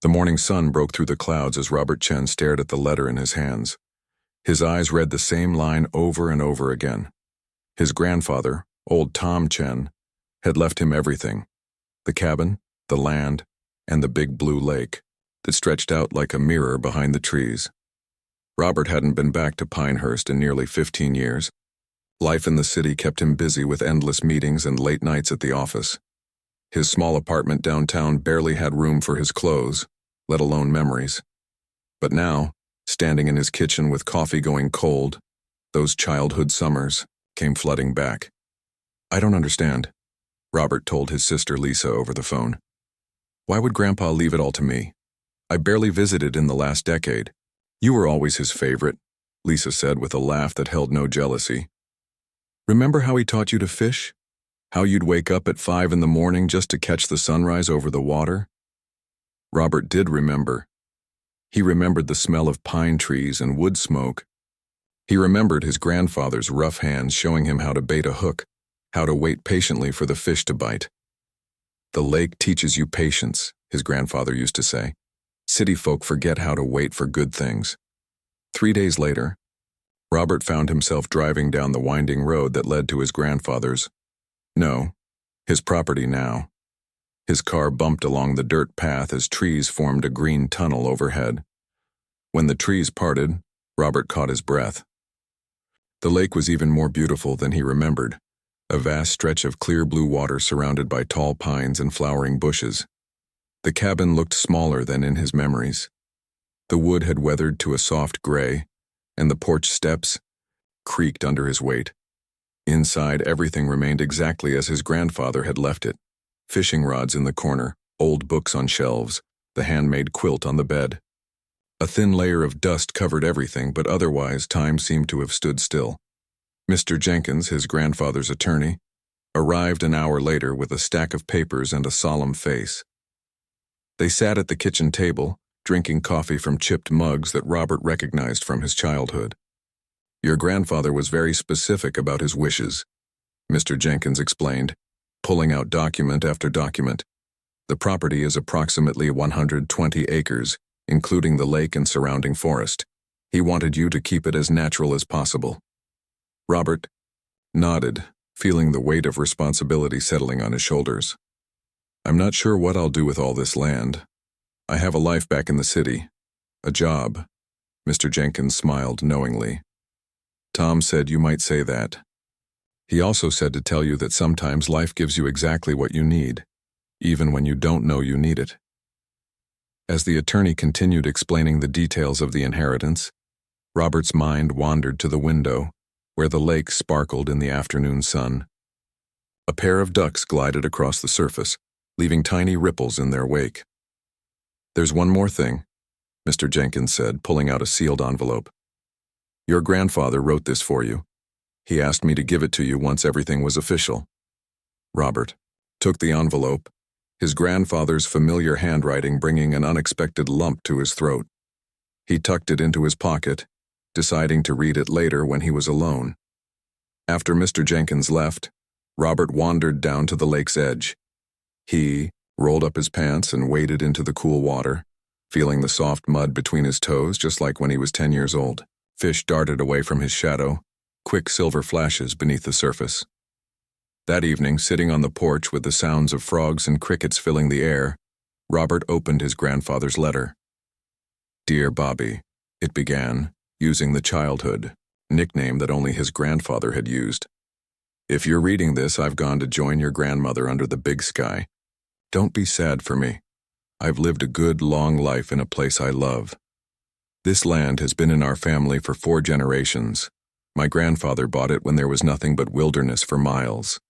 The morning sun broke through the clouds as Robert Chen stared at the letter in his hands. His eyes read the same line over and over again. His grandfather, old Tom Chen, had left him everything: the cabin, the land, and the big blue lake that stretched out like a mirror behind the trees. Robert hadn't been back to Pinehurst in nearly 15 years. Life in the city kept him busy with endless meetings and late nights at the office. His small apartment downtown barely had room for his clothes, let alone memories. But now, standing in his kitchen with coffee going cold, those childhood summers came flooding back. "I don't understand," Robert told his sister Lisa over the phone. "Why would Grandpa leave it all to me? I barely visited in the last decade." "You were always his favorite," Lisa said with a laugh that held no jealousy. "Remember how he taught you to fish? How you'd wake up at 5 in the morning just to catch the sunrise over the water?" Robert did remember. He remembered the smell of pine trees and wood smoke. He remembered his grandfather's rough hands showing him how to bait a hook, how to wait patiently for the fish to bite. "The lake teaches you patience," his grandfather used to say. "City folk forget how to wait for good things." 3 days later, Robert found himself driving down the winding road that led to his grandfather's, his property now. His car bumped along the dirt path as trees formed a green tunnel overhead. When the trees parted, Robert caught his breath. The lake was even more beautiful than he remembered, a vast stretch of clear blue water surrounded by tall pines and flowering bushes. The cabin looked smaller than in his memories. The wood had weathered to a soft gray, and the porch steps creaked under his weight. Inside, everything remained exactly as his grandfather had left it: fishing rods in the corner, old books on shelves, the handmade quilt on the bed. A thin layer of dust covered everything, but otherwise time seemed to have stood still. Mr. Jenkins, his grandfather's attorney, arrived an hour later with a stack of papers and a solemn face. They sat at the kitchen table, drinking coffee from chipped mugs that Robert recognized from his childhood. "Your grandfather was very specific about his wishes," Mr. Jenkins explained, pulling out document after document. "The property is approximately 120 acres, including the lake and surrounding forest. He wanted you to keep it as natural as possible." Robert nodded, feeling the weight of responsibility settling on his shoulders. "I'm not sure what I'll do with all this land. I have a life back in the city, a job." Mr. Jenkins smiled knowingly. "Tom said you might say that. He also said to tell you that sometimes life gives you exactly what you need, even when you don't know you need it." As the attorney continued explaining the details of the inheritance, Robert's mind wandered to the window, where the lake sparkled in the afternoon sun. A pair of ducks glided across the surface, leaving tiny ripples in their wake. "There's one more thing," Mr. Jenkins said, pulling out a sealed envelope. "Your grandfather wrote this for you. He asked me to give it to you once everything was official." Robert took the envelope, his grandfather's familiar handwriting bringing an unexpected lump to his throat. He tucked it into his pocket, deciding to read it later when he was alone. After Mr. Jenkins left, Robert wandered down to the lake's edge. He rolled up his pants and waded into the cool water, feeling the soft mud between his toes just like when he was 10 years old. Fish darted away from his shadow, quick silver flashes beneath the surface. That evening, sitting on the porch with the sounds of frogs and crickets filling the air, Robert opened his grandfather's letter. "Dear Bobby," it began, using the childhood nickname that only his grandfather had used. "If you're reading this, I've gone to join your grandmother under the big sky. Don't be sad for me. I've lived a good, long life in a place I love. This land has been in our family for 4 generations. My grandfather bought it when there was nothing but wilderness for miles.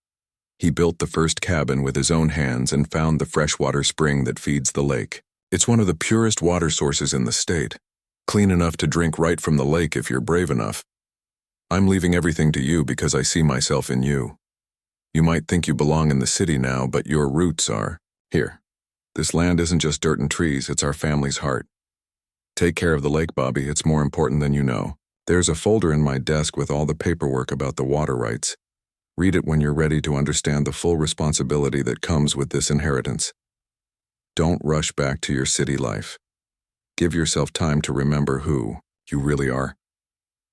He built the first cabin with his own hands and found the freshwater spring that feeds the lake. It's one of the purest water sources in the state, clean enough to drink right from the lake if you're brave enough. I'm leaving everything to you because I see myself in you. You might think you belong in the city now, but your roots are here. This land isn't just dirt and trees, it's our family's heart. Take care of the lake, Bobby. It's more important than you know. There's a folder in my desk with all the paperwork about the water rights. Read it when you're ready to understand the full responsibility that comes with this inheritance." Don't rush back to your city life. Give yourself time to remember who you really are.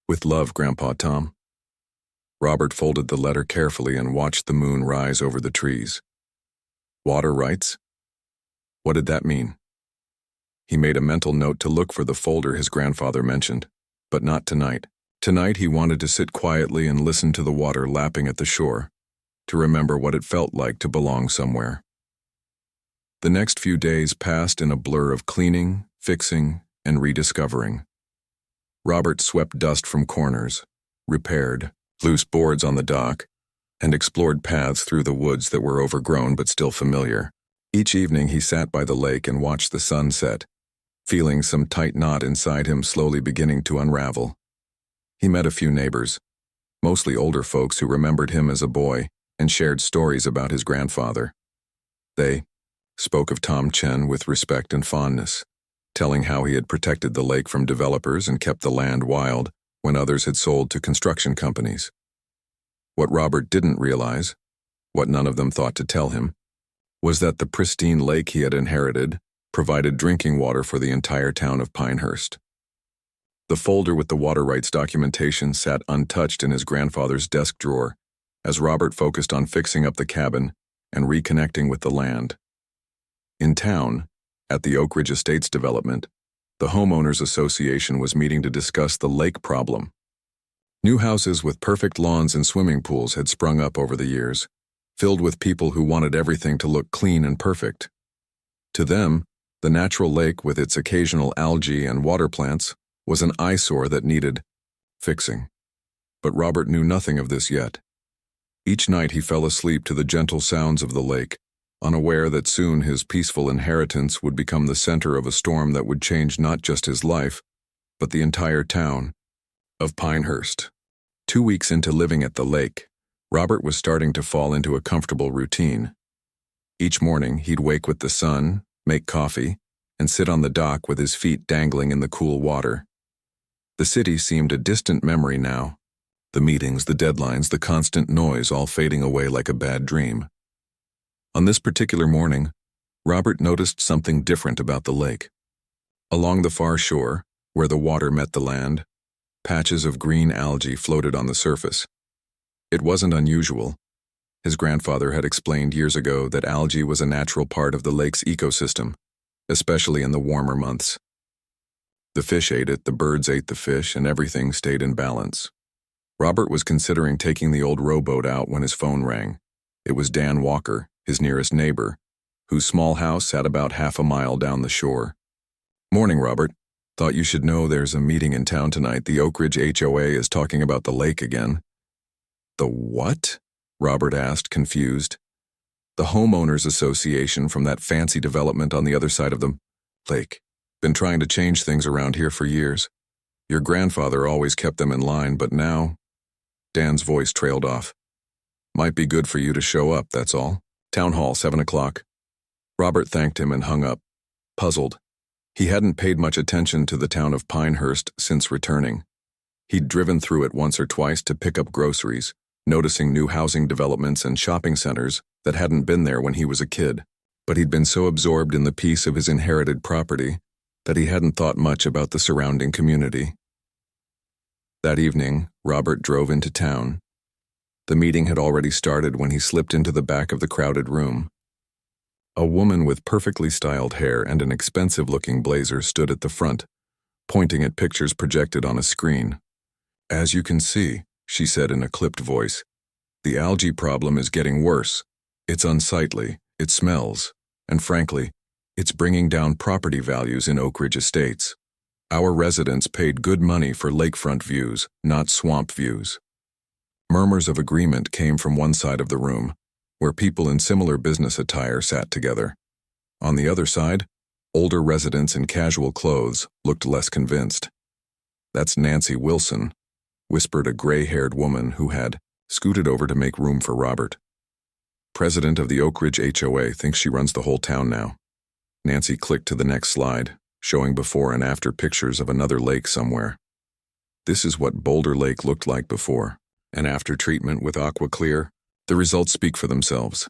With love, Grandpa Tom. Robert folded the letter carefully and watched the moon rise over the trees. Water rights? What did that mean? He made a mental note to look for the folder his grandfather mentioned, but not tonight. Tonight he wanted to sit quietly and listen to the water lapping at the shore, to remember what it felt like to belong somewhere. The next few days passed in a blur of cleaning, fixing, and rediscovering. Robert swept dust from corners, repaired loose boards on the dock, and explored paths through the woods that were overgrown but still familiar. Each evening he sat by the lake and watched the sun set, feeling some tight knot inside him slowly beginning to unravel. He met a few neighbors, mostly older folks who remembered him as a boy and shared stories about his grandfather. They spoke of Tom Chen with respect and fondness, telling how he had protected the lake from developers and kept the land wild when others had sold to construction companies. What Robert didn't realize, what none of them thought to tell him, was that the pristine lake he had inherited provided drinking water for the entire town of Pinehurst. The folder with the water rights documentation sat untouched in his grandfather's desk drawer as Robert focused on fixing up the cabin and reconnecting with the land. In town, at the Oak Ridge Estates development, the Homeowners Association was meeting to discuss the lake problem. New houses with perfect lawns and swimming pools had sprung up over the years, filled with people who wanted everything to look clean and perfect. To them, the natural lake with its occasional algae and water plants was an eyesore that needed fixing. But Robert knew nothing of this yet. Each night he fell asleep to the gentle sounds of the lake, unaware that soon his peaceful inheritance would become the center of a storm that would change not just his life, but the entire town of Pinehurst. 2 weeks into living at the lake, Robert was starting to fall into a comfortable routine. Each morning he'd wake with the sun, make coffee, and sit on the dock with his feet dangling in the cool water. The city seemed a distant memory now, the meetings, the deadlines, the constant noise all fading away like a bad dream. On this particular morning, Robert noticed something different about the lake. Along the far shore, where the water met the land, patches of green algae floated on the surface. It wasn't unusual. His grandfather had explained years ago that algae was a natural part of the lake's ecosystem, especially in the warmer months. The fish ate it, the birds ate the fish, and everything stayed in balance. Robert was considering taking the old rowboat out when his phone rang. It was Dan Walker, his nearest neighbor, whose small house sat about half a mile down the shore. "Morning, Robert. Thought you should know there's a meeting in town tonight. The Oak Ridge HOA is talking about the lake again." "The what?" Robert asked, confused. "The Homeowners Association from that fancy development on the other side of the lake. Been trying to change things around here for years. Your grandfather always kept them in line, but now—" Dan's voice trailed off. "Might be good for you to show up, that's all. Town hall, 7 o'clock. Robert thanked him and hung up, puzzled. He hadn't paid much attention to the town of Pinehurst since returning. He'd driven through it once or twice to pick up groceries, noticing new housing developments and shopping centers that hadn't been there when he was a kid. But he'd been so absorbed in the peace of his inherited property that he hadn't thought much about the surrounding community. That evening, Robert drove into town. The meeting had already started when he slipped into the back of the crowded room. A woman with perfectly styled hair and an expensive-looking blazer stood at the front, pointing at pictures projected on a screen. "As you can see," she said in a clipped voice, "the algae problem is getting worse. It's unsightly, it smells, and frankly, it's bringing down property values in Oak Ridge Estates. Our residents paid good money for lakefront views, not swamp views." Murmurs of agreement came from one side of the room, where people in similar business attire sat together. On the other side, older residents in casual clothes looked less convinced. "That's Nancy Wilson," whispered a gray-haired woman who had scooted over to make room for Robert. "President of the Oak Ridge HOA, thinks she runs the whole town now." Nancy clicked to the next slide, showing before and after pictures of another lake somewhere. This is what Boulder Lake looked like before, and after treatment with Aqua Clear, the results speak for themselves.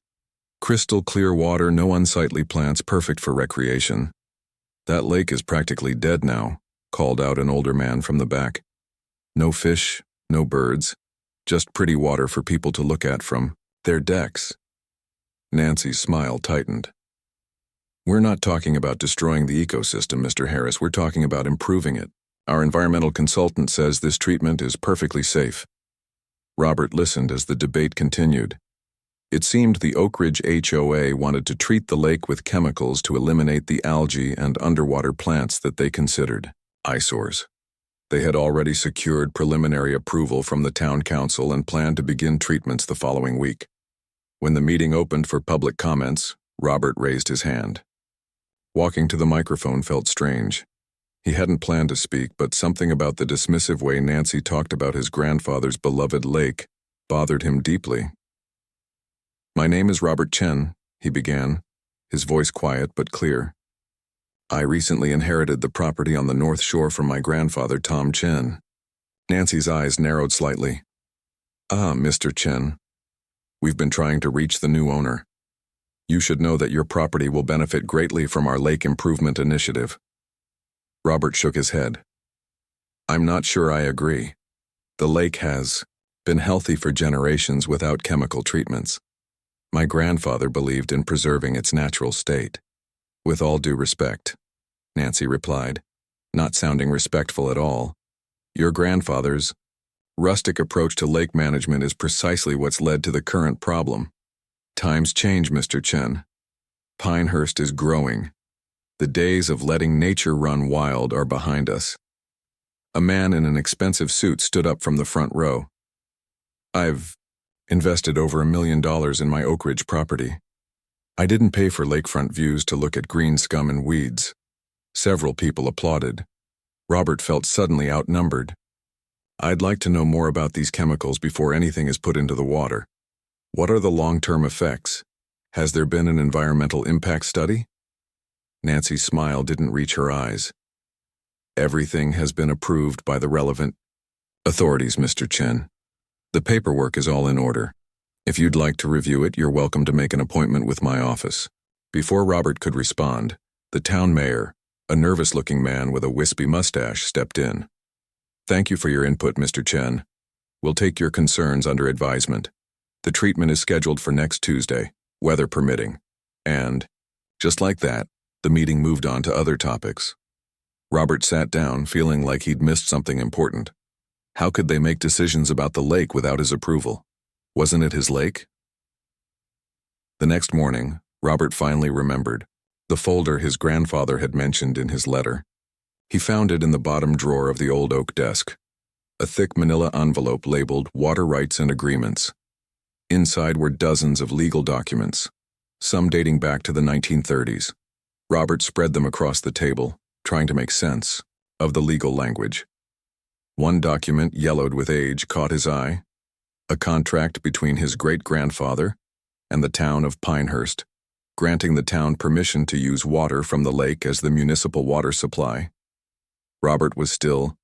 Crystal clear water, no unsightly plants, perfect for recreation. That lake is practically dead now, called out an older man from the back. No fish, no birds, just pretty water for people to look at from their decks. Nancy's smile tightened. We're not talking about destroying the ecosystem, Mr. Harris. We're talking about improving it. Our environmental consultant says this treatment is perfectly safe. Robert listened as the debate continued. It seemed the Oak Ridge HOA wanted to treat the lake with chemicals to eliminate the algae and underwater plants that they considered eyesores. They had already secured preliminary approval from the town council and planned to begin treatments the following week. When the meeting opened for public comments, Robert raised his hand. Walking to the microphone felt strange. He hadn't planned to speak, but something about the dismissive way Nancy talked about his grandfather's beloved lake bothered him deeply. My name is Robert Chen, he began, his voice quiet but clear. I recently inherited the property on the North Shore from my grandfather, Tom Chen. Nancy's eyes narrowed slightly. Ah, Mr. Chen. We've been trying to reach the new owner. You should know that your property will benefit greatly from our lake improvement initiative. Robert shook his head. I'm not sure I agree. The lake has been healthy for generations without chemical treatments. My grandfather believed in preserving its natural state. With all due respect, Nancy replied, not sounding respectful at all. Your grandfather's rustic approach to lake management is precisely what's led to the current problem. Times change, Mr. Chen. Pinehurst is growing. The days of letting nature run wild are behind us. A man in an expensive suit stood up from the front row. I've invested over $1 million in my Oak Ridge property. I didn't pay for lakefront views to look at green scum and weeds. Several people applauded. Robert felt suddenly outnumbered. I'd like to know more about these chemicals before anything is put into the water. What are the long-term effects? Has there been an environmental impact study? Nancy's smile didn't reach her eyes. Everything has been approved by the relevant authorities, Mr. Chen. The paperwork is all in order. If you'd like to review it, you're welcome to make an appointment with my office. Before Robert could respond, the town mayor, a nervous-looking man with a wispy mustache, stepped in. Thank you for your input, Mr. Chen. We'll take your concerns under advisement. The treatment is scheduled for next Tuesday, weather permitting. And, just like that, the meeting moved on to other topics. Robert sat down, feeling like he'd missed something important. How could they make decisions about the lake without his approval? Wasn't it his lake? The next morning, Robert finally remembered the folder his grandfather had mentioned in his letter. He found it in the bottom drawer of the old oak desk, a thick manila envelope labeled Water Rights and Agreements. Inside were dozens of legal documents, some dating back to the 1930s. Robert spread them across the table, trying to make sense of the legal language. One document, yellowed with age, caught his eye. A contract between his great-grandfather and the town of Pinehurst, granting the town permission to use water from the lake as the municipal water supply. Robert was still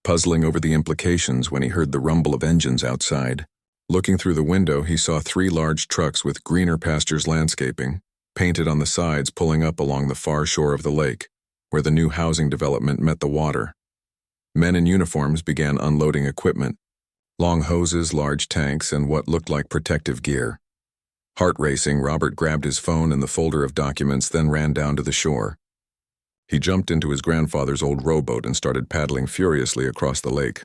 puzzling over the implications when he heard the rumble of engines outside. Looking through the window, he saw 3 large trucks with Greener Pastures landscaping, painted on the sides, pulling up along the far shore of the lake, where the new housing development met the water. Men in uniforms began unloading equipment, long hoses, large tanks, and what looked like protective gear. Heart racing, Robert grabbed his phone and the folder of documents, then ran down to the shore. He jumped into his grandfather's old rowboat and started paddling furiously across the lake.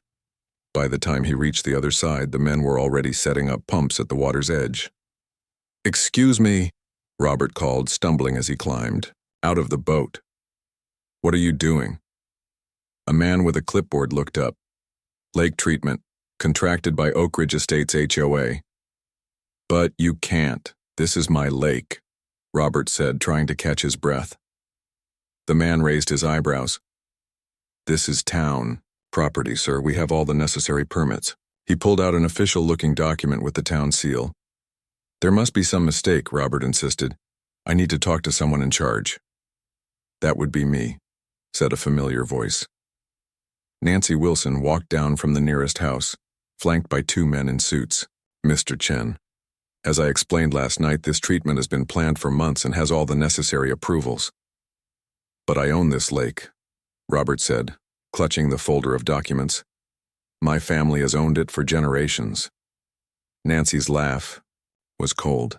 By the time he reached the other side, the men were already setting up pumps at the water's edge. "Excuse me," Robert called, stumbling as he climbed out of the boat. "What are you doing?" A man with a clipboard looked up. "Lake treatment, contracted by Oak Ridge Estates HOA. "But you can't. This is my lake," Robert said, trying to catch his breath. The man raised his eyebrows. "This is town property, sir. We have all the necessary permits." He pulled out an official-looking document with the town seal. "There must be some mistake," Robert insisted. "I need to talk to someone in charge." "That would be me," said a familiar voice. Nancy Wilson walked down from the nearest house, flanked by 2 men in suits. "Mr. Chen." As I explained last night, this treatment has been planned for months and has all the necessary approvals. But I own this lake, Robert said, clutching the folder of documents. My family has owned it for generations. Nancy's laugh was cold.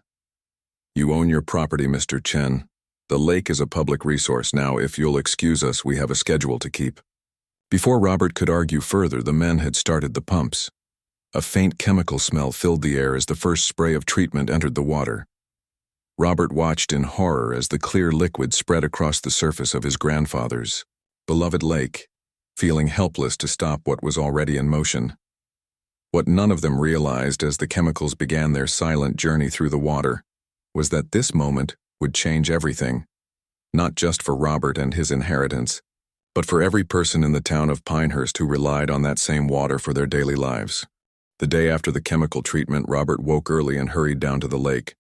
You own your property, Mr. Chen. The lake is a public resource. Now, if you'll excuse us, we have a schedule to keep. Before Robert could argue further, the men had started the pumps. A faint chemical smell filled the air as the first spray of treatment entered the water. Robert watched in horror as the clear liquid spread across the surface of his grandfather's beloved lake, feeling helpless to stop what was already in motion. What none of them realized as the chemicals began their silent journey through the water was that this moment would change everything, not just for Robert and his inheritance, but for every person in the town of Pinehurst who relied on that same water for their daily lives. The day after the chemical treatment, Robert woke early and hurried down to the lake.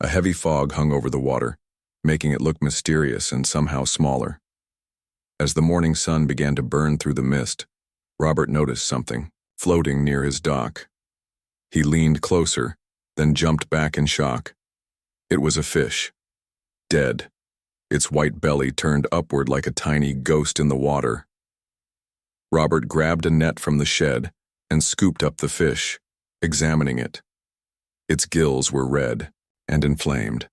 A heavy fog hung over the water, making it look mysterious and somehow smaller. As the morning sun began to burn through the mist, Robert noticed something floating near his dock. He leaned closer, then jumped back in shock. It was a fish, dead, its white belly turned upward like a tiny ghost in the water. Robert grabbed a net from the shed and scooped up the fish, examining it. Its gills were red and inflamed.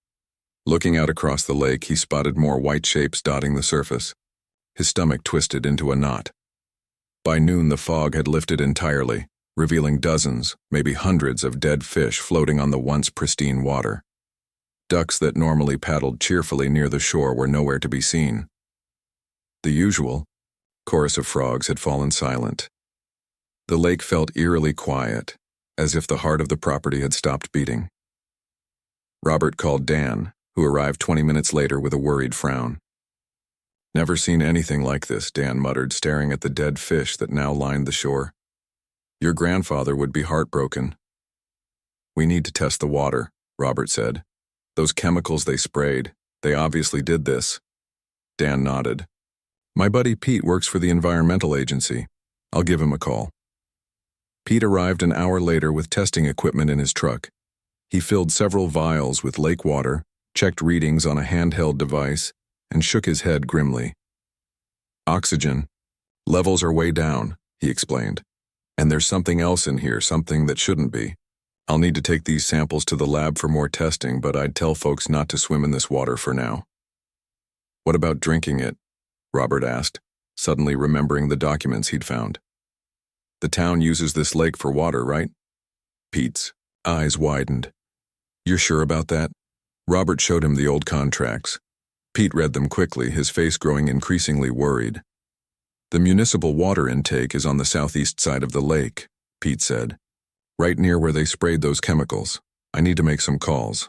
Looking out across the lake, he spotted more white shapes dotting the surface. His stomach twisted into a knot. By noon, the fog had lifted entirely, revealing dozens, maybe hundreds of dead fish floating on the once pristine water. Ducks that normally paddled cheerfully near the shore were nowhere to be seen. The usual chorus of frogs had fallen silent. The lake felt eerily quiet, as if the heart of the property had stopped beating. Robert called Dan, who arrived 20 minutes later with a worried frown. Never seen anything like this, Dan muttered, staring at the dead fish that now lined the shore. Your grandfather would be heartbroken. We need to test the water, Robert said. Those chemicals they sprayed, they obviously did this. Dan nodded. My buddy Pete works for the environmental agency. I'll give him a call. Pete arrived an hour later with testing equipment in his truck. He filled several vials with lake water, checked readings on a handheld device, and shook his head grimly. Oxygen. Levels are way down, he explained. And there's something else in here, something that shouldn't be. I'll need to take these samples to the lab for more testing, but I'd tell folks not to swim in this water for now. What about drinking it? Robert asked, suddenly remembering the documents he'd found. The town uses this lake for water, right? Pete's eyes widened. You're sure about that? Robert showed him the old contracts. Pete read them quickly, his face growing increasingly worried. The municipal water intake is on the southeast side of the lake, Pete said. Right near where they sprayed those chemicals. I need to make some calls.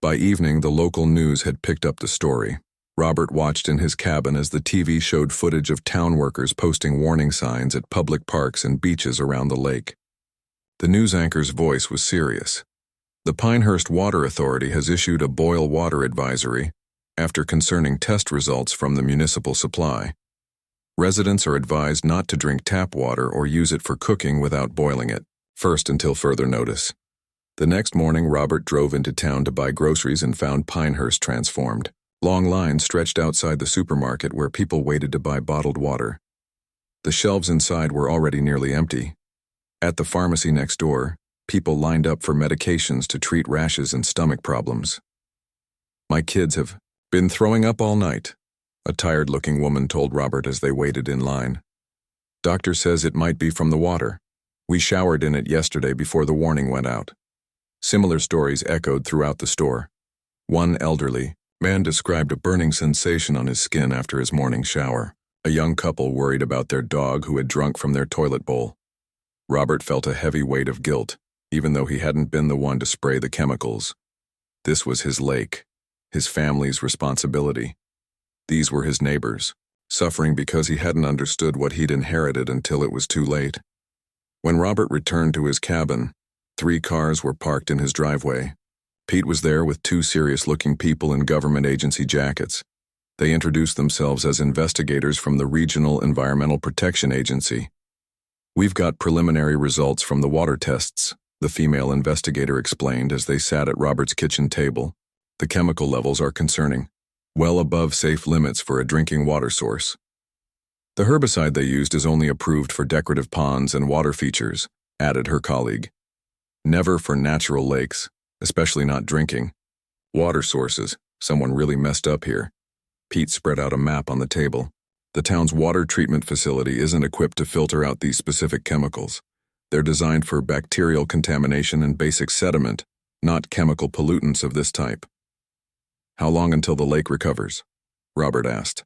By evening, the local news had picked up the story. Robert watched in his cabin as the TV showed footage of town workers posting warning signs at public parks and beaches around the lake. The news anchor's voice was serious. The Pinehurst Water Authority has issued a boil water advisory after concerning test results from the municipal supply. Residents are advised not to drink tap water or use it for cooking without boiling it, first until further notice. The next morning, Robert drove into town to buy groceries and found Pinehurst transformed. Long lines stretched outside the supermarket where people waited to buy bottled water. The shelves inside were already nearly empty. At the pharmacy next door, people lined up for medications to treat rashes and stomach problems. My kids have been throwing up all night, a tired-looking woman told Robert as they waited in line. Doctor says it might be from the water. We showered in it yesterday before the warning went out. Similar stories echoed throughout the store. One elderly man described a burning sensation on his skin after his morning shower. A young couple worried about their dog who had drunk from their toilet bowl. Robert felt a heavy weight of guilt, even though he hadn't been the one to spray the chemicals. This was his lake, his family's responsibility. These were his neighbors, suffering because he hadn't understood what he'd inherited until it was too late. When Robert returned to his cabin, 3 cars were parked in his driveway. Pete was there with 2 serious-looking people in government agency jackets. They introduced themselves as investigators from the Regional Environmental Protection Agency. We've got preliminary results from the water tests, the female investigator explained as they sat at Robert's kitchen table. The chemical levels are concerning, well above safe limits for a drinking water source. The herbicide they used is only approved for decorative ponds and water features, added her colleague. Never for natural lakes, especially not drinking. Water sources, someone really messed up here. Pete spread out a map on the table. The town's water treatment facility isn't equipped to filter out these specific chemicals. They're designed for bacterial contamination and basic sediment, not chemical pollutants of this type. How long until the lake recovers? Robert asked.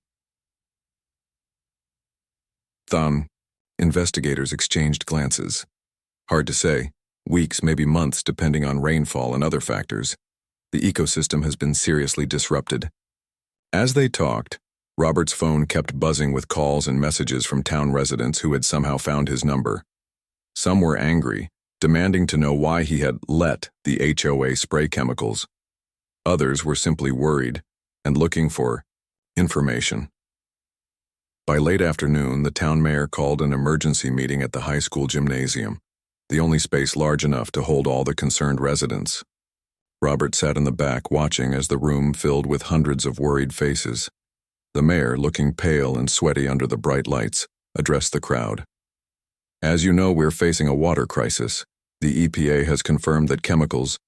Investigators exchanged glances. Hard to say. Weeks, maybe months, depending on rainfall and other factors. The ecosystem has been seriously disrupted. As they talked, Robert's phone kept buzzing with calls and messages from town residents who had somehow found his number. Some were angry, demanding to know why he had let the HOA spray chemicals. Others were simply worried and looking for information. By late afternoon, the town mayor called an emergency meeting at the high school gymnasium, the only space large enough to hold all the concerned residents. Robert sat in the back watching as the room filled with hundreds of worried faces. The mayor, looking pale and sweaty under the bright lights, addressed the crowd. As you know, we're facing a water crisis. The EPA has confirmed that chemicals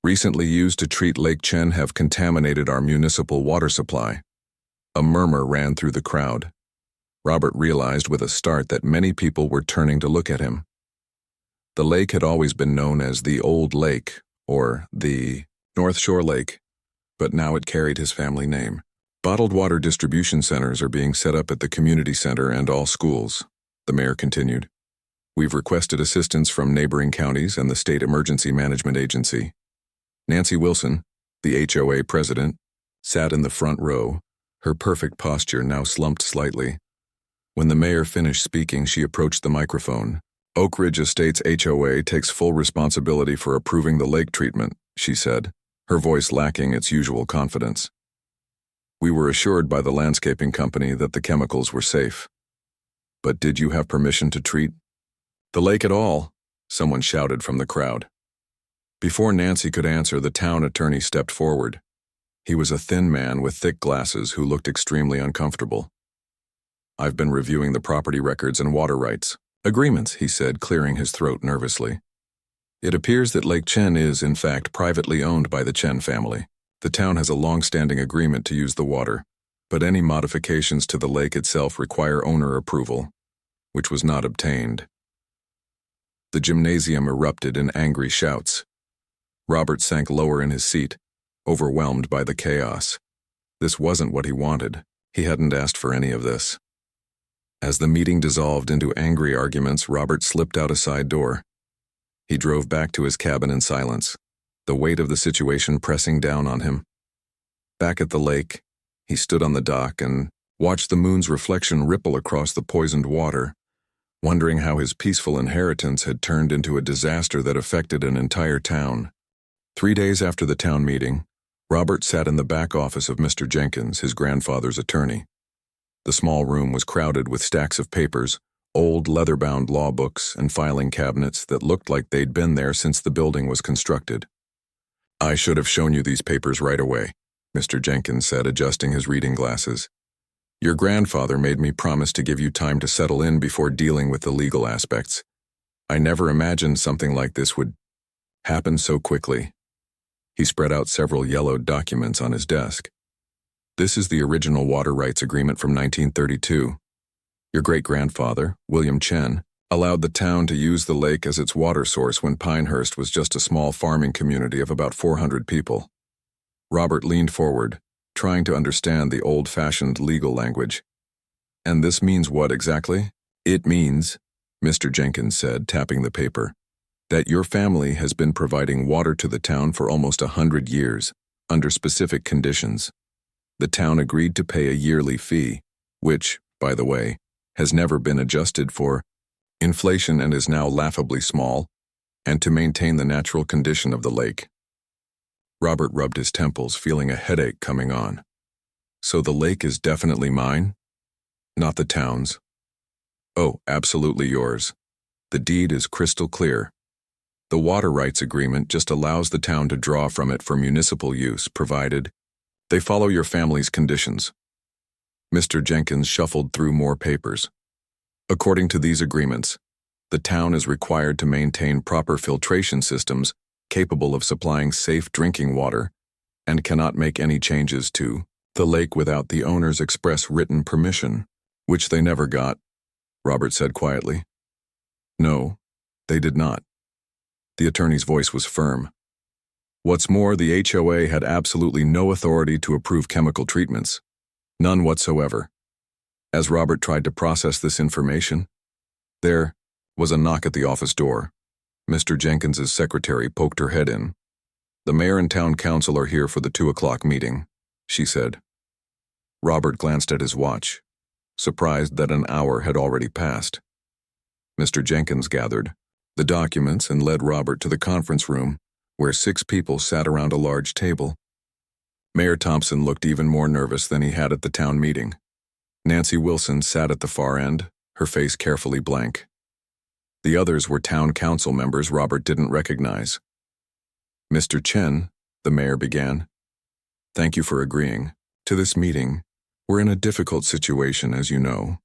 recently used to treat Lake Chen have contaminated our municipal water supply. A murmur ran through the crowd. Robert realized with a start that many people were turning to look at him. The lake had always been known as the Old Lake, or the North Shore Lake, but now it carried his family name. Bottled water distribution centers are being set up at the community center and all schools, the mayor continued. We've requested assistance from neighboring counties and the State Emergency Management Agency. Nancy Wilson, the HOA president, sat in the front row, her perfect posture now slumped slightly. When the mayor finished speaking, she approached the microphone. Oak Ridge Estates HOA takes full responsibility for approving the lake treatment, she said, her voice lacking its usual confidence. We were assured by the landscaping company that the chemicals were safe. But did you have permission to treat the lake at all? Someone shouted from the crowd. Before Nancy could answer, the town attorney stepped forward. He was a thin man with thick glasses who looked extremely uncomfortable. I've been reviewing the property records and water rights agreements, he said, clearing his throat nervously. It appears that Lake Chen is, in fact, privately owned by the Chen family. The town has a long-standing agreement to use the water, but any modifications to the lake itself require owner approval, which was not obtained. The gymnasium erupted in angry shouts. Robert sank lower in his seat, overwhelmed by the chaos. This wasn't what he wanted. He hadn't asked for any of this. As the meeting dissolved into angry arguments, Robert slipped out a side door. He drove back to his cabin in silence, the weight of the situation pressing down on him. Back at the lake, he stood on the dock and watched the moon's reflection ripple across the poisoned water, wondering how his peaceful inheritance had turned into a disaster that affected an entire town. 3 days after the town meeting, Robert sat in the back office of Mr. Jenkins, his grandfather's attorney. The small room was crowded with stacks of papers, old leather-bound law books, and filing cabinets that looked like they'd been there since the building was constructed. I should have shown you these papers right away, Mr. Jenkins said, adjusting his reading glasses. Your grandfather made me promise to give you time to settle in before dealing with the legal aspects. I never imagined something like this would happen so quickly. He spread out several yellowed documents on his desk. This is the original water rights agreement from 1932. Your great-grandfather, William Chen, allowed the town to use the lake as its water source when Pinehurst was just a small farming community of about 400 people. Robert leaned forward, trying to understand the old-fashioned legal language. And this means what exactly? It means, Mr. Jenkins said, tapping the paper, that your family has been providing water to the town for almost 100 years, under specific conditions. The town agreed to pay a yearly fee, which, by the way, has never been adjusted for inflation and is now laughably small, and to maintain the natural condition of the lake. Robert rubbed his temples, feeling a headache coming on. So the lake is definitely mine? Not the town's. Oh, absolutely yours. The deed is crystal clear. The water rights agreement just allows the town to draw from it for municipal use, provided they follow your family's conditions. Mr. Jenkins shuffled through more papers. According to these agreements, the town is required to maintain proper filtration systems capable of supplying safe drinking water and cannot make any changes to the lake without the owner's express written permission, which they never got, Robert said quietly. No, they did not. The attorney's voice was firm. What's more, the HOA had absolutely no authority to approve chemical treatments. None whatsoever. As Robert tried to process this information, there was a knock at the office door. Mr. Jenkins's secretary poked her head in. "The mayor and town council are here for the 2 o'clock meeting," she said. Robert glanced at his watch, surprised that an hour had already passed. Mr. Jenkins gathered the documents and led Robert to the conference room, where 6 people sat around a large table. Mayor Thompson looked even more nervous than he had at the town meeting. Nancy Wilson sat at the far end, her face carefully blank. The others were town council members Robert didn't recognize. "Mr. Chen," the mayor began, "thank you for agreeing to this meeting. We're in a difficult situation, as you know."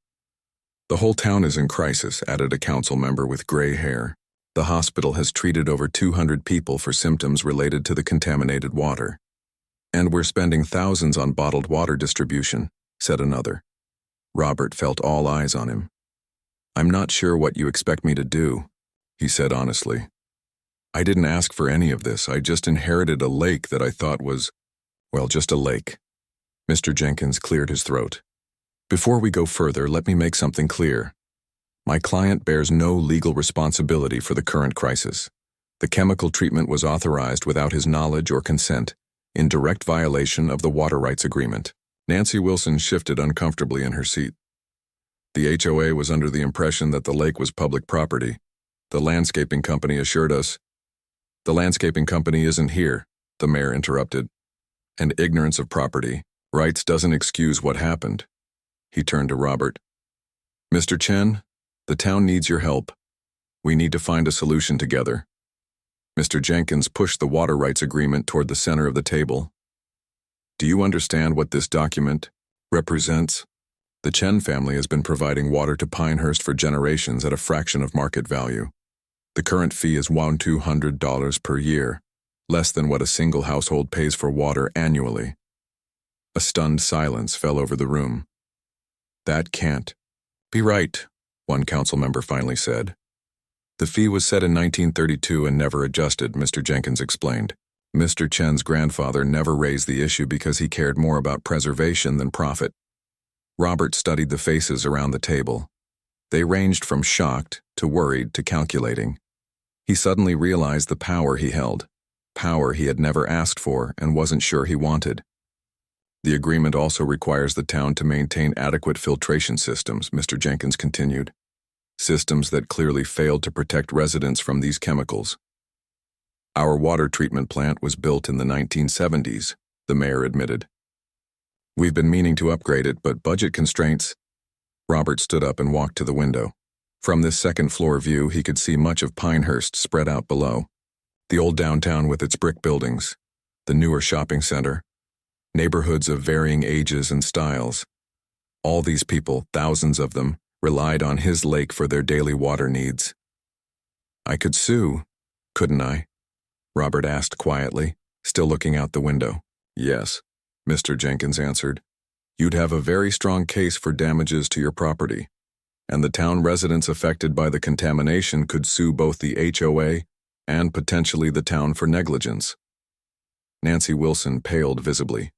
"The whole town is in crisis," added a council member with gray hair. "The hospital has treated over 200 people for symptoms related to the contaminated water. And we're spending thousands on bottled water distribution," said another. Robert felt all eyes on him. "I'm not sure what you expect me to do," he said honestly. "I didn't ask for any of this. I just inherited a lake that I thought was, well, just a lake." Mr. Jenkins cleared his throat. "Before we go further, let me make something clear. My client bears no legal responsibility for the current crisis. The chemical treatment was authorized without his knowledge or consent, in direct violation of the water rights agreement." Nancy Wilson shifted uncomfortably in her seat. "The HOA was under the impression that the lake was public property. The landscaping company assured us." "The landscaping company isn't here," the mayor interrupted. "And ignorance of property rights doesn't excuse what happened." He turned to Robert. "Mr. Chen, the town needs your help. We need to find a solution together." Mr. Jenkins pushed the water rights agreement toward the center of the table. "Do you understand what this document represents? The Chen family has been providing water to Pinehurst for generations at a fraction of market value. The current fee is $1,200 per year, less than what a single household pays for water annually." A stunned silence fell over the room. "That can't be right," one council member finally said. "The fee was set in 1932 and never adjusted," Mr. Jenkins explained. "Mr. Chen's grandfather never raised the issue because he cared more about preservation than profit." Robert studied the faces around the table. They ranged from shocked to worried to calculating. He suddenly realized the power he held, power he had never asked for and wasn't sure he wanted. "The agreement also requires the town to maintain adequate filtration systems," Mr. Jenkins continued. "Systems that clearly failed to protect residents from these chemicals. Our water treatment plant was built in the 1970s, the mayor admitted. We've been meaning to upgrade it, but budget constraints." Robert stood up and walked to the window. From this second-floor view, he could see much of Pinehurst spread out below. The old downtown with its brick buildings, the newer shopping center, neighborhoods of varying ages and styles. All these people, thousands of them, relied on his lake for their daily water needs. "I could sue, couldn't I?" Robert asked quietly, still looking out the window. "Yes," Mr. Jenkins answered. "You'd have a very strong case for damages to your property, and the town residents affected by the contamination could sue both the HOA and potentially the town for negligence." Nancy Wilson paled visibly.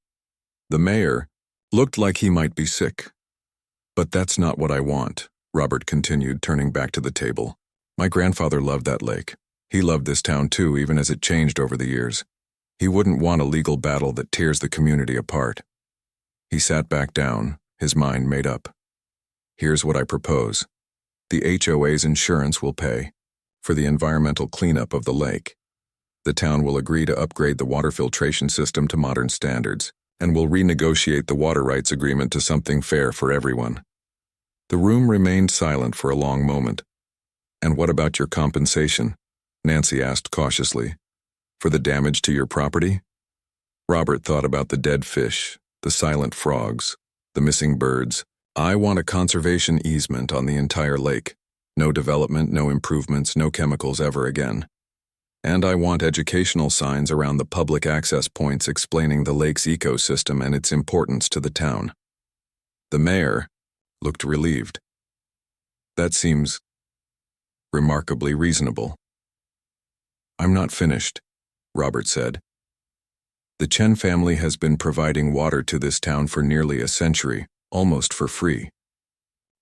The mayor looked like he might be sick. "But that's not what I want," Robert continued, turning back to the table. "My grandfather loved that lake. He loved this town too, even as it changed over the years. He wouldn't want a legal battle that tears the community apart." He sat back down, his mind made up. "Here's what I propose. The HOA's insurance will pay for the environmental cleanup of the lake. The town will agree to upgrade the water filtration system to modern standards, and will renegotiate the water rights agreement to something fair for everyone." The room remained silent for a long moment. "And what about your compensation?" Nancy asked cautiously. For the damage to your property? Robert thought about the dead fish, the silent frogs, the missing birds. I want a conservation easement on the entire lake. No development, no improvements, no chemicals ever again. And I want educational signs around the public access points explaining the lake's ecosystem and its importance to the town. The mayor looked relieved. That seems remarkably reasonable. I'm not finished, Robert said. The Chen family has been providing water to this town for nearly a century, almost for free.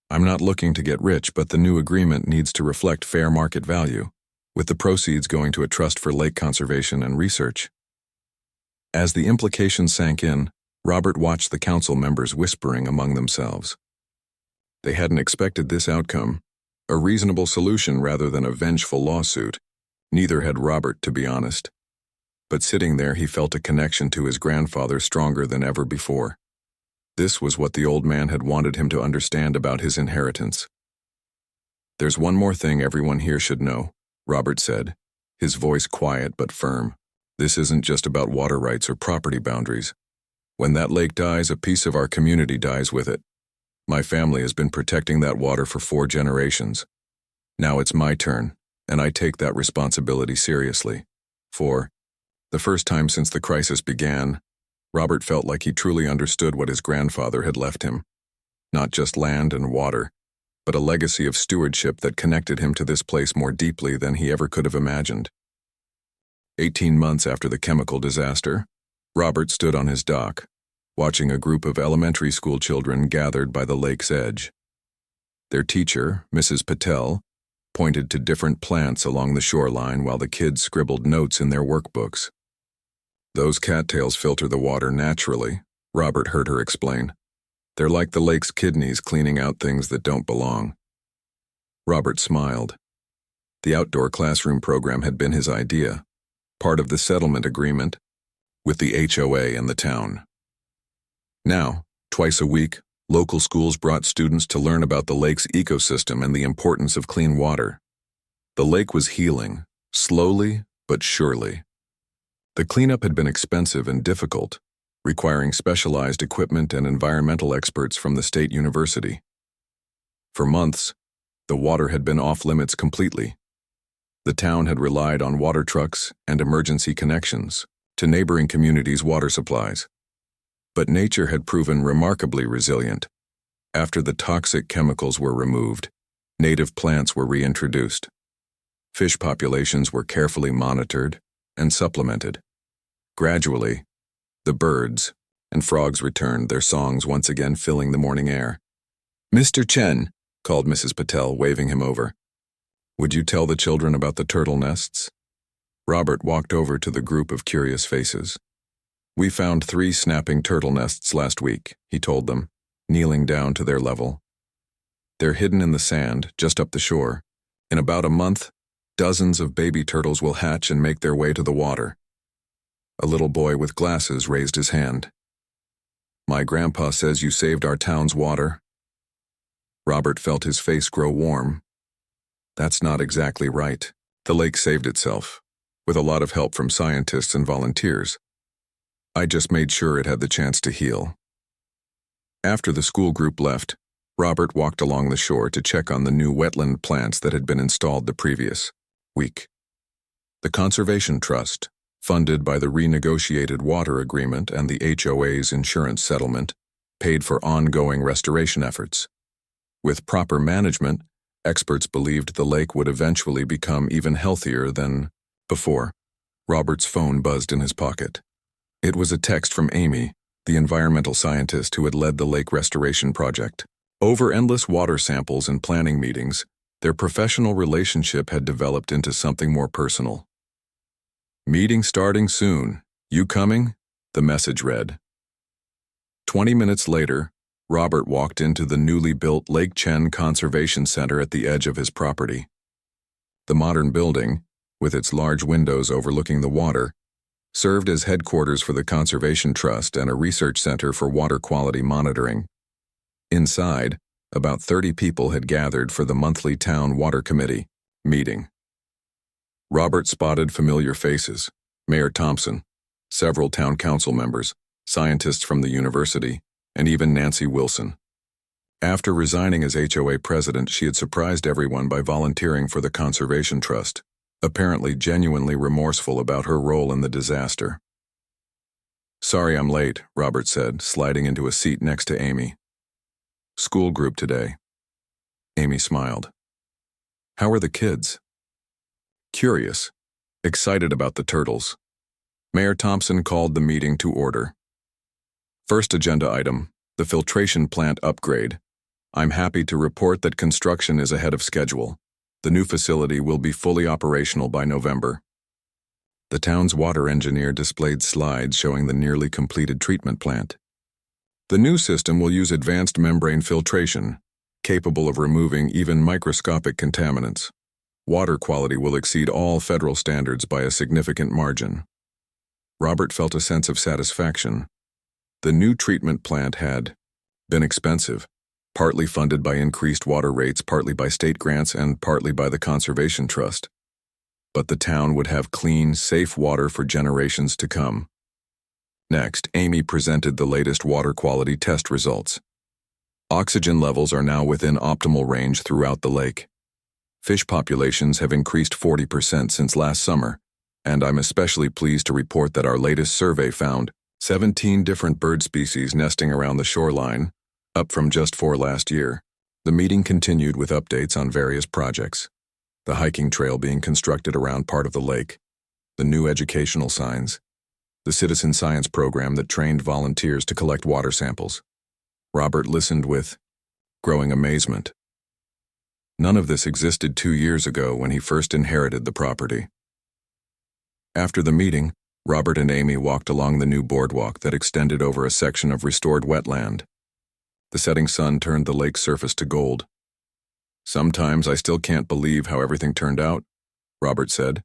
I'm not looking to get rich, but the new agreement needs to reflect fair market value, with the proceeds going to a trust for lake conservation and research. As the implications sank in, Robert watched the council members whispering among themselves. They hadn't expected this outcome, a reasonable solution rather than a vengeful lawsuit. Neither had Robert, to be honest. But sitting there, he felt a connection to his grandfather stronger than ever before. This was what the old man had wanted him to understand about his inheritance. There's one more thing everyone here should know, Robert said, his voice quiet but firm. This isn't just about water rights or property boundaries. When that lake dies, a piece of our community dies with it. My family has been protecting that water for 4 generations. Now it's my turn, and I take that responsibility seriously. For the first time since the crisis began, Robert felt like he truly understood what his grandfather had left him. Not just land and water, but a legacy of stewardship that connected him to this place more deeply than he ever could have imagined. 18 months after the chemical disaster, Robert stood on his dock, watching a group of elementary school children gathered by the lake's edge. Their teacher, Mrs. Patel, pointed to different plants along the shoreline while the kids scribbled notes in their workbooks. Those cattails filter the water naturally, Robert heard her explain. They're like the lake's kidneys cleaning out things that don't belong. Robert smiled. The outdoor classroom program had been his idea, part of the settlement agreement with the HOA and the town. Now, twice a week, local schools brought students to learn about the lake's ecosystem and the importance of clean water. The lake was healing, slowly but surely. The cleanup had been expensive and difficult, requiring specialized equipment and environmental experts from the state university. For months, the water had been off-limits completely. The town had relied on water trucks and emergency connections to neighboring communities' water supplies. But nature had proven remarkably resilient. After the toxic chemicals were removed, native plants were reintroduced. Fish populations were carefully monitored and supplemented. Gradually, the birds and frogs returned, their songs once again filling the morning air. "Mr. Chen," called Mrs. Patel, waving him over. "Would you tell the children about the turtle nests?" Robert walked over to the group of curious faces. "We found 3 snapping turtle nests last week," he told them, kneeling down to their level. "They're hidden in the sand, just up the shore. In about a month, dozens of baby turtles will hatch and make their way to the water." A little boy with glasses raised his hand. "My grandpa says you saved our town's water." Robert felt his face grow warm. "That's not exactly right. The lake saved itself, with a lot of help from scientists and volunteers. I just made sure it had the chance to heal." After the school group left, Robert walked along the shore to check on the new wetland plants that had been installed the previous week. The Conservation Trust, funded by the renegotiated water agreement and the HOA's insurance settlement, paid for ongoing restoration efforts. With proper management, experts believed the lake would eventually become even healthier than before. Robert's phone buzzed in his pocket. It was a text from Amy, the environmental scientist who had led the lake restoration project. Over endless water samples and planning meetings, their professional relationship had developed into something more personal. "Meeting starting soon. You coming?" the message read. 20 minutes later, Robert walked into the newly built Lake Chen Conservation Center at the edge of his property. The modern building, with its large windows overlooking the water, served as headquarters for the Conservation Trust and a research center for water quality monitoring. Inside, about 30 people had gathered for the monthly town water committee meeting. Robert spotted familiar faces: Mayor Thompson, several town council members, scientists from the university, and even Nancy Wilson. After resigning as HOA president, she had surprised everyone by volunteering for the Conservation Trust, apparently genuinely remorseful about her role in the disaster. "Sorry I'm late," Robert said, sliding into a seat next to Amy. "School group today." Amy smiled. "How are the kids?" "Curious. Excited about the turtles." Mayor Thompson called the meeting to order. First agenda item, the filtration plant upgrade. I'm happy to report that construction is ahead of schedule. The new facility will be fully operational by November. The town's water engineer displayed slides showing the nearly completed treatment plant. The new system will use advanced membrane filtration, capable of removing even microscopic contaminants. Water quality will exceed all federal standards by a significant margin. Robert felt a sense of satisfaction. The new treatment plant had been expensive, partly funded by increased water rates, partly by state grants, and partly by the Conservation Trust. But the town would have clean, safe water for generations to come. Next, Amy presented the latest water quality test results. Oxygen levels are now within optimal range throughout the lake. Fish populations have increased 40% since last summer, and I'm especially pleased to report that our latest survey found 17 different bird species nesting around the shoreline, up from just 4 last year. The meeting continued with updates on various projects: the hiking trail being constructed around part of the lake, the new educational signs, the citizen science program that trained volunteers to collect water samples. Robert listened with growing amazement. None of this existed 2 years ago when he first inherited the property. After the meeting, Robert and Amy walked along the new boardwalk that extended over a section of restored wetland. The setting sun turned the lake's surface to gold. "Sometimes I still can't believe how everything turned out," Robert said.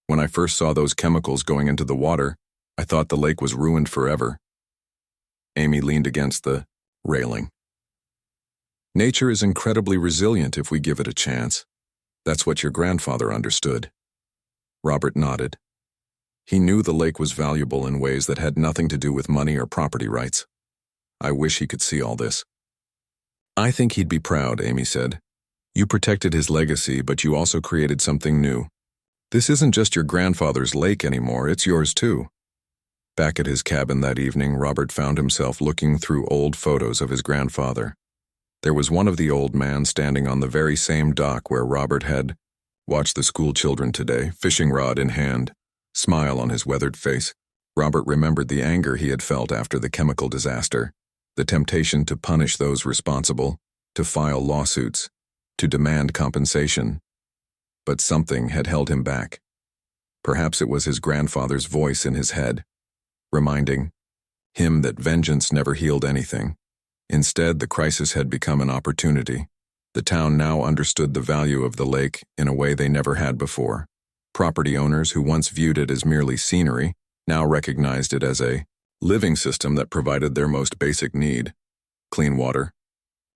"When I first saw those chemicals going into the water, I thought the lake was ruined forever." Amy leaned against the railing. "Nature is incredibly resilient if we give it a chance. That's what your grandfather understood." Robert nodded. He knew the lake was valuable in ways that had nothing to do with money or property rights. "I wish he could see all this." "I think he'd be proud," Amy said. "You protected his legacy, but you also created something new. This isn't just your grandfather's lake anymore, it's yours too." Back at his cabin that evening, Robert found himself looking through old photos of his grandfather. There was one of the old man standing on the very same dock where Robert had watched the school children today, fishing rod in hand, smile on his weathered face. Robert remembered the anger he had felt after the chemical disaster, the temptation to punish those responsible, to file lawsuits, to demand compensation. But something had held him back. Perhaps it was his grandfather's voice in his head, reminding him that vengeance never healed anything. Instead, the crisis had become an opportunity. The town now understood the value of the lake in a way they never had before. Property owners who once viewed it as merely scenery now recognized it as a living system that provided their most basic need: clean water.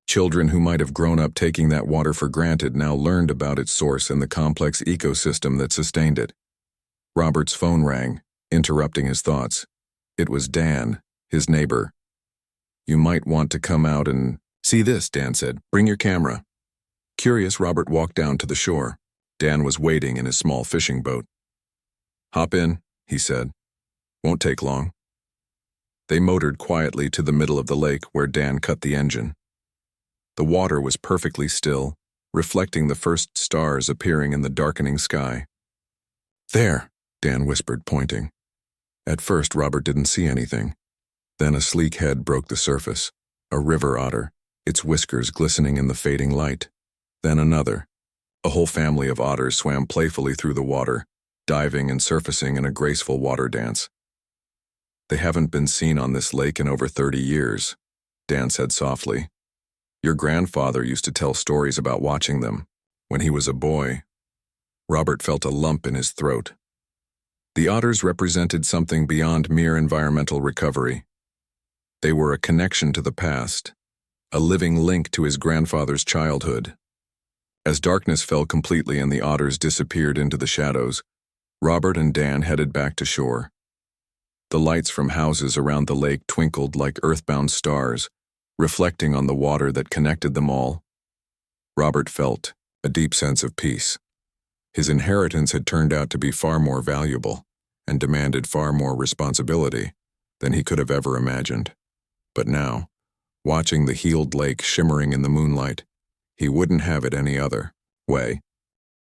Children who might have grown up taking that water for granted now learned about its source and the complex ecosystem that sustained it. Robert's phone rang, interrupting his thoughts. It was Dan, his neighbor. "You might want to come out and see this," Dan said. "Bring your camera." Curious, Robert walked down to the shore. Dan was waiting in his small fishing boat. "Hop in," he said. "Won't take long." They motored quietly to the middle of the lake where Dan cut the engine. The water was perfectly still, reflecting the first stars appearing in the darkening sky. "There," Dan whispered, pointing. At first, Robert didn't see anything. Then a sleek head broke the surface, a river otter, its whiskers glistening in the fading light. Then another. A whole family of otters swam playfully through the water, diving and surfacing in a graceful water dance. "They haven't been seen on this lake in over 30 years, Dan said softly. "Your grandfather used to tell stories about watching them when he was a boy." Robert felt a lump in his throat. The otters represented something beyond mere environmental recovery. They were a connection to the past, a living link to his grandfather's childhood. As darkness fell completely and the otters disappeared into the shadows, Robert and Dan headed back to shore. The lights from houses around the lake twinkled like earthbound stars, reflecting on the water that connected them all. Robert felt a deep sense of peace. His inheritance had turned out to be far more valuable and demanded far more responsibility than he could have ever imagined. But now, watching the healed lake shimmering in the moonlight, he wouldn't have it any other way.